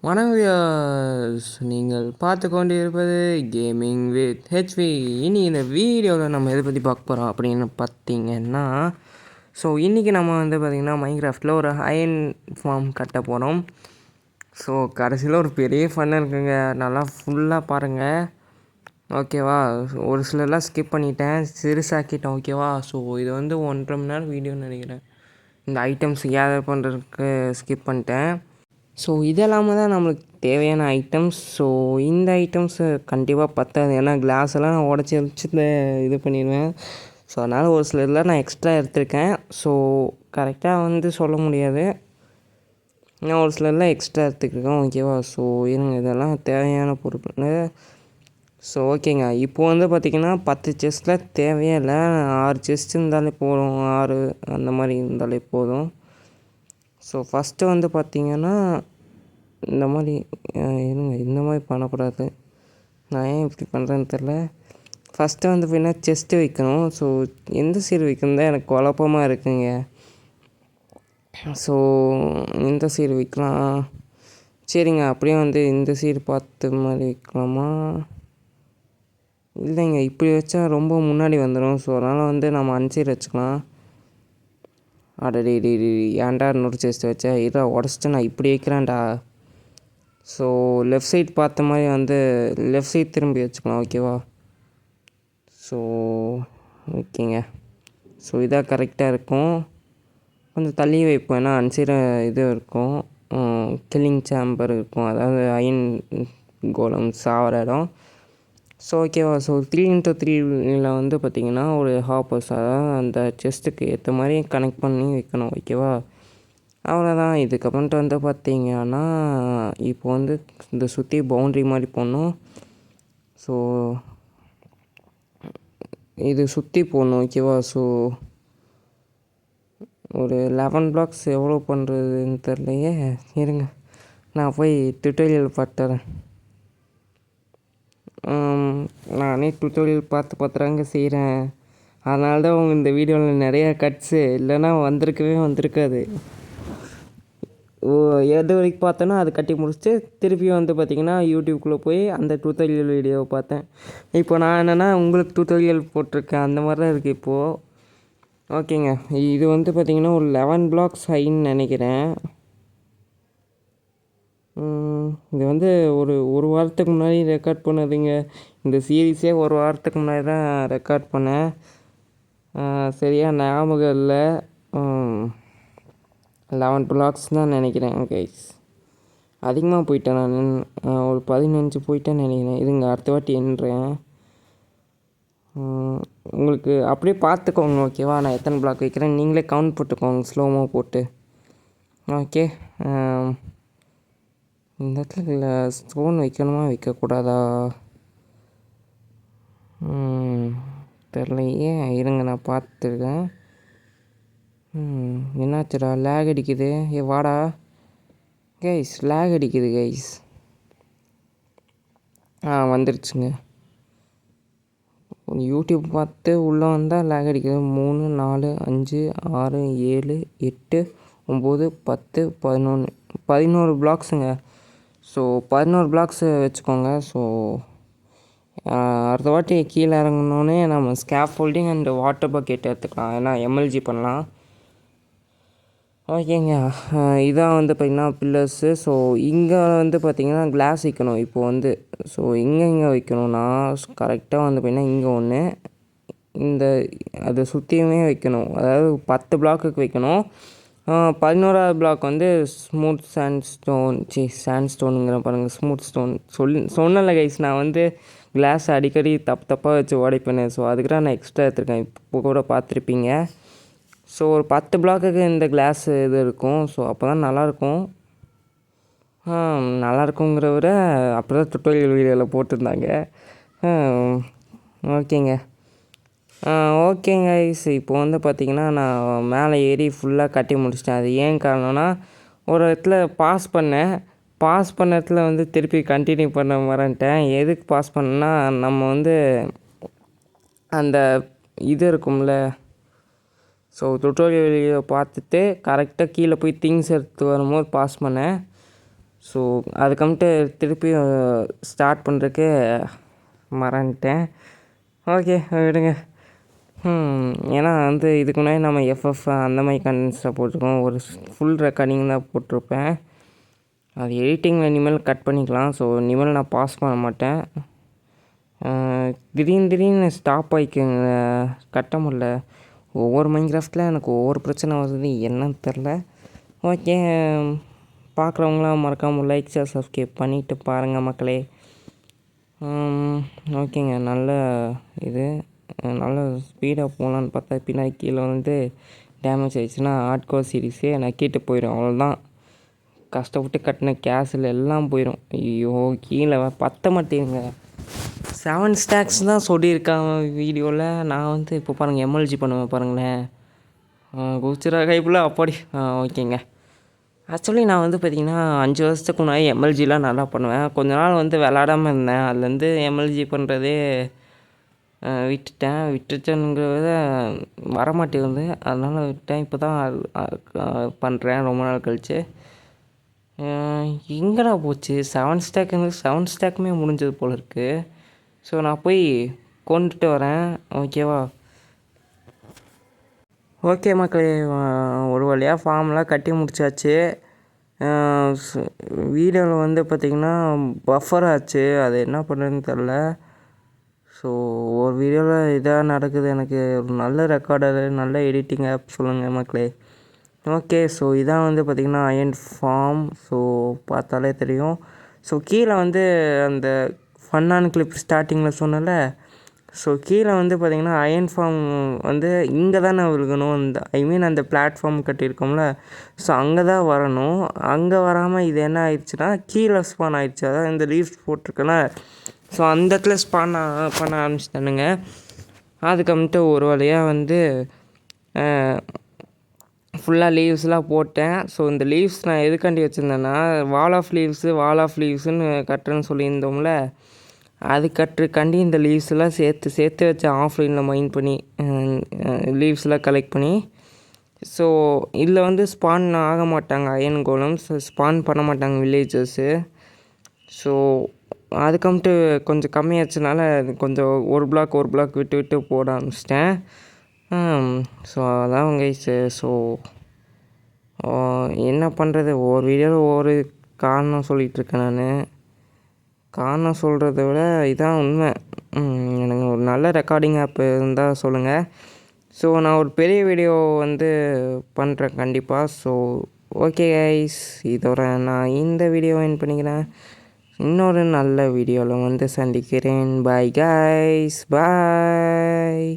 வணக்கம். நீங்கள் பார்த்து கொண்டு இருப்பது கேமிங் வித் ஹெச்வி. இனி இந்த வீடியோவில் நம்ம எதை பற்றி பார்க்க போகிறோம் அப்படின்னு பார்த்தீங்கன்னா, இன்றைக்கி நம்ம பார்த்திங்கன்னா மைன்கிராஃப்டில் ஒரு அயன் ஃபார்ம் கட்ட போகிறோம். கடைசியில் ஒரு பெரிய ஃபன் இருக்குங்க, நல்லா ஃபுல்லாக பாருங்கள், ஓகேவா? ஒரு சிலர்லாம் ஸ்கிப் பண்ணிட்டேன், சிறுசாக்கிட்டேன், ஓகேவா? இது 1.5 மணி நேரம் வீடியோன்னு நினைக்கிறேன். இந்த ஐட்டம்ஸ் கேதர் பண்ணுறதுக்கு ஸ்கிப் பண்ணிட்டேன். இதெல்லாமல் தான் நம்மளுக்கு தேவையான ஐட்டம்ஸ். இந்த ஐட்டம்ஸு கண்டிப்பாக பத்தாது, ஏன்னா கிளாஸெல்லாம் நான் உடச்சி வச்சு இது பண்ணிடுவேன். அதனால் ஒரு சில இதெல்லாம் நான் எக்ஸ்ட்ரா எடுத்திருக்கேன். கரெக்டாக சொல்ல முடியாது, நான் ஒரு சிலர்லாம் எக்ஸ்ட்ரா எடுத்துக்கிருக்கேன், ஓகேவா? இருங்க, இதெல்லாம் தேவையான பொருட்கள். ஓகேங்க. இப்போது பார்த்திங்கன்னா 10 செஸ்ட்டில் தேவையே இல்லை, 6 செஸ்ட் இருந்தாலே போதும், 6 அந்த மாதிரி இருந்தாலே போதும். ஃபஸ்ட்டு பார்த்திங்கன்னா இந்த மாதிரி இருங்க, இந்த மாதிரி பண்ணக்கூடாது, நான் ஏன் இப்படி பண்ணுறேன்னு தெரில. ஃபஸ்ட்டு பார்த்திங்கன்னா செஸ்ட்டு வைக்கணும். எந்த சீர் வைக்கணும் தான் எனக்கு குழப்பமாக இருக்குங்க. இந்த சீர் வைக்கலாம், சரிங்க. அப்படியே இந்த சீர் பார்த்து மாதிரி வைக்கலாமா? இல்லைங்க, இப்படி வச்சா ரொம்ப முன்னாடி வந்துடும். அதனால் நம்ம அன்சீர் வச்சுக்கலாம். அடடி ஏன்டா இன்னொரு செஸ்ட் வச்சேன், இதை உடச்சிட்டு நான் இப்படி வைக்கிறேன்டா. லெஃப்ட் சைட் பார்த்த மாதிரி லெஃப்ட் சைட் திரும்பி வச்சுக்கலாம், ஓகேவா? ஓகேங்க. இதாக கரெக்டாக இருக்கும். கொஞ்சம் தள்ளி வைப்போம், ஏன்னா அன்சீர இது இருக்கும், கில்லிங் சேம்பர் இருக்கும், அதாவது அயன் கோலம் சாவர இடம். ஓகேவா? 3x3 பார்த்திங்கன்னா ஒரு ஹாப்பர்ஸ், அதாவது அந்த செஸ்ட்டுக்கு ஏற்ற மாதிரி கனெக்ட் பண்ணி வைக்கணும், ஓகேவா? அவ்வளோதான். இதுக்கப்புறம்ட்டு பார்த்திங்கன்னா இப்போ இந்த சுற்றி பவுண்ட்ரி மாதிரி போடணும். இது சுற்றி போடணும், ஓகேவா? ஒரு 11 பிளாக்ஸ் எவ்வளோ பண்ணுறதுன்னு தெரிலையே, இருங்க நான் போய் டுட்டோரியல் பார்த்துறேன். நானே டுட்டோரியல் பார்த்துறாங்க செய்கிறேன், அதனால தான் இந்த வீடியோவில் நிறையா கட்ஸு, இல்லைன்னா வந்திருக்காது. எது வரைக்கும் பார்த்தோன்னா அது கட்டி முடிச்சுட்டு திருப்பியும் பார்த்திங்கன்னா யூடியூப்குள்ளே போய் அந்த டுட்டோரியல் வீடியோவை பார்த்தேன். இப்போ நான் என்னென்னா உங்களுக்கு டுட்டோரியல் போட்டிருக்கேன், அந்த மாதிரி தான் இருக்குது இப்போது. ஓகேங்க. இது பார்த்திங்கன்னா ஒரு 11 பிளாக்ஸ் ஹைன்னு நினைக்கிறேன். இது ஒரு வாரத்துக்கு முன்னாடி ரெக்கார்ட் பண்ணதுங்க. இந்த சீரீஸே ஒரு வாரத்துக்கு முன்னாடி தான் ரெக்கார்ட் பண்ணேன், சரியாக ஞாபகம் இல்லை. 11 பிளாக்ஸ் தான் நினைக்கிறேன் கைஸ். அதிகமாக போயிட்டேன் நான், ஒரு 15 போயிட்டேன்னு நினைக்கிறேன். இதுங்க அடுத்த வாட்டி எண்ணுறேன், உங்களுக்கு அப்படியே பார்த்துக்கோங்க, ஓகேவா? நான் எத்தனை பிளாக் வைக்கிறேன் நீங்களே கவுண்ட் போட்டுக்கோங்க, ஸ்லோமோ போட்டு. ஓகே. இந்த இடத்துல ஸ்டோன் வைக்கணுமா வைக்கக்கூடாதா தெரிலையே, இருங்க நான் பார்த்துருக்கேன். என்னாச்சுடா, லேக் அடிக்குது, வாடா கைஸ், லேக் அடிக்குது கைஸ். வந்துருச்சுங்க. யூடியூப் பார்த்து உள்ளே வந்தால் லேக் அடிக்குது. 3 4 5 6 7 8 9 10 11 பிளாக்ஸுங்க. 11 பிளாக்ஸு வச்சுக்கோங்க. அடுத்த வாட்டி கீழே இறங்கினோடனே நம்ம scape folding and water bucket எடுத்துக்கலாம், ஏன்னா எம்எல்ஜி பண்ணலாம். ஓகேங்க. இதான் பார்த்திங்கன்னா பில்லர்ஸு. இங்கே பார்த்திங்கன்னா கிளாஸ் வைக்கணும். இப்போது எங்கே வைக்கணும்னா கரெக்டாக பார்த்திங்கன்னா இங்கே ஒன்று, அதை சுற்றியுமே வைக்கணும், அதாவது 10 பிளாக்குக்கு வைக்கணும். 11ஆவது பிளாக் ஸ்மூத் சாண்ட்ஸ்டோனுங்கிற பாருங்கள், ஸ்மூத் ஸ்டோன் சொன்னல கைஸ். நான் கிளாஸ் அடிக்கடி தப்பாக வச்சு உடைப்பேன். அதுக்கு தான் நான் எக்ஸ்ட்ரா எடுத்துருக்கேன், இப்போ கூட பார்த்துருப்பீங்க. ஒரு 10 பிளாக்குக்கு இந்த கிளாஸ் இது இருக்கும். அப்போ தான் நல்லாயிருக்கும். நல்லாயிருக்குங்கிற விட அப்போ தான் டுட்டோரியல் வீடியோவில் போட்டிருந்தாங்க. ஓகேங்க. ஓகேங்க கைஸ், இப்போ பார்த்திங்கன்னா நான் மேலே ஏறி ஃபுல்லாக கட்டி முடிச்சிட்டேன். அது ஏன் காரணம்னா, ஒரு இடத்துல பாஸ் பண்ண இடத்துல திருப்பி கண்டினியூ பண்ண மறந்துட்டேன். எதுக்கு பாஸ் பண்ணேன்னா, நம்ம அந்த இது இருக்கும்ல, டுட்டோரியல் வீடியோ பார்த்துட்டு கரெக்டாக கீழே போய் திங்ஸ் எடுத்து வரும்போது பாஸ் பண்ணேன். ஸோ அதுக்கம்ட்டு திருப்பி ஸ்டார்ட் பண்ணுறதுக்கு மறந்துட்டேன். ஓகே விடுங்க. ஏன்னா வந்து இதுக்கு முன்னாடி நம்ம எஃப்எஃப் அந்த மாதிரி கண்டென்ட்ஸில் போட்டிருக்கோம். ஒரு ஃபுல் ரெக்கார்டிங் தான் போட்டிருப்பேன். அது எடிட்டிங்கில் இனிமேல் கட் பண்ணிக்கலாம். ஸோ இனிமேல் நான் பாஸ் பண்ண மாட்டேன். திடீர்னு ஸ்டாப் ஆகிக்குங்க, கட்ட முடில. ஒவ்வொரு மைன்கிராஃப்டில் எனக்கு ஒவ்வொரு பிரச்சனை வருது, என்னன்னு தெரில. ஓகே, பார்க்குறவங்களாம் மறக்காமல் லைக் ஷேர் சப்ஸ்கிரைப் பண்ணிவிட்டு பாருங்கள் மக்களே. ஓகேங்க, நல்ல இது நல்ல ஸ்பீடாக போகலான்னு பார்த்தா பின்னாடி கீழே வந்து டேமேஜ் ஆகிடுச்சுன்னா ஹார்ட்கோர் சீரிஸே நக்கிட்டு போயிடும். அவ்வளோதான், கஷ்டப்பட்டு கட்டின கேஸில் எல்லாம் போயிடும். ஐயோ, கீழே பற்ற மாட்டேங்க. 7 stacks தான் சொல்லியிருக்காங்க வீடியோவில். நான் வந்து இப்போ பாருங்கள் எம்எல்ஜி பண்ணுவேன் பாருங்களேன். குச்சிரா கைப்புல அப்படி. ஓகேங்க. ஆக்சுவலி நான் வந்து பார்த்திங்கன்னா 5 வருஷத்துக்கு முன்னாடி எம்எல்ஜிலாம் நல்லா பண்ணுவேன். கொஞ்ச நாள் வந்து விளாடாமல் இருந்தேன். அதுலேருந்து எம்எல்ஜி பண்ணுறதே விட்டுட்டேங்கிறத வரமாட்டேங்குது. அதனால் விட்டேன். இப்போ தான் பண்ணுறேன் ரொம்ப நாள் கழிச்சு. எங்கடா போச்சு 7 ஸ்டாக்குமே முடிஞ்சது போல் இருக்குது. ஸோ நான் போய் கொண்டுட்டு வரேன், ஓகேவா? ஓகே மக்களே, ஒரு வழியாக ஃபார்ம்லாம் கட்டி முடிச்சாச்சு. வீடியோவில் வந்து பார்த்திங்கன்னா பஃபர் ஆச்சு, அது என்ன பண்ணுறதுன்னு தெரில. ஸோ ஒரு வீடியோவில் இதாக நடக்குது. எனக்கு ஒரு நல்ல ரெக்கார்டரு, நல்ல எடிட்டிங் ஆப் சொல்லுங்கள் மக்களே. ஓகே, ஸோ இதான் வந்து பார்த்திங்கன்னா அயன் ஃபார்ம். ஸோ பார்த்தாலே தெரியும். ஸோ கீழே வந்து அந்த ஃபன்னான கிளிப் ஸ்டார்டிங்கில் சொன்னல, ஸோ கீழே வந்து பார்த்திங்கன்னா அயன் ஃபார்ம் வந்து இங்கே தானே விழுகணும். அந்த பிளாட்ஃபார்ம் கட்டியிருக்கோம்ல, ஸோ அங்கே தான் வரணும். அங்கே வராமல் இது என்ன ஆயிடுச்சுன்னா கீழே ஸ்பான் ஆயிடுச்சு. அதான் இந்த லீவ்ஸ் போட்டிருக்கேன்னா, ஸோ அந்த இடத்துல ஸ்பான் பண்ண ஆரம்பிச்சிட்டானுங்க. அதுக்கப்புறமேட்டு ஒரு வழியாக வந்து ஃபுல்லாக லீவ்ஸ்லாம் போட்டேன். ஸோ இந்த லீவ்ஸ் நான் எதுக்காண்டி வச்சுருந்தேன்னா, வால் ஆஃப் லீவ்ஸுன்னு கட்டுறேன்னு சொல்லியிருந்தோம்ல, அது கட்டுறக்காண்டி இந்த லீவ்ஸ்லாம் சேர்த்து வச்சேன். ஆஃப்லைனில் மைன் பண்ணி லீவ்ஸ்லாம் கலெக்ட் பண்ணி. ஸோ இதில் வந்து ஸ்பான் ஆக மாட்டாங்க அயன் கோலம்ஸ், ஸ்பான் பண்ண மாட்டாங்க வில்லேஜர்ஸு. ஸோ அதுக்கம்ட்டு கொஞ்சம் கம்மியாச்சுனால கொஞ்சம் ஒரு பிளாக் விட்டு போட ஆரம்பிச்சிட்டேன். ஸோ அதான் கைஸு. ஸோ என்ன பண்ணுறது, ஒவ்வொரு வீடியோவில் ஒவ்வொரு காரணம் சொல்லிகிட்ருக்கேன். நான் காரணம் சொல்கிறத விட இதான் உண்மை. எனக்கு ஒரு நல்ல ரெக்கார்டிங் ஆப் இருந்தால் சொல்லுங்கள். ஸோ நான் ஒரு பெரிய வீடியோ வந்து பண்ணுறேன் கண்டிப்பாக. ஸோ ஓகே கைஸ், இதோட நான் இந்த வீடியோவை எண்ட் பண்ணிக்கிறேன். இன்னொரு நல்ல வீடியோவில் வந்து சந்திக்கிறேன். பாய் கைஸ், பாய்.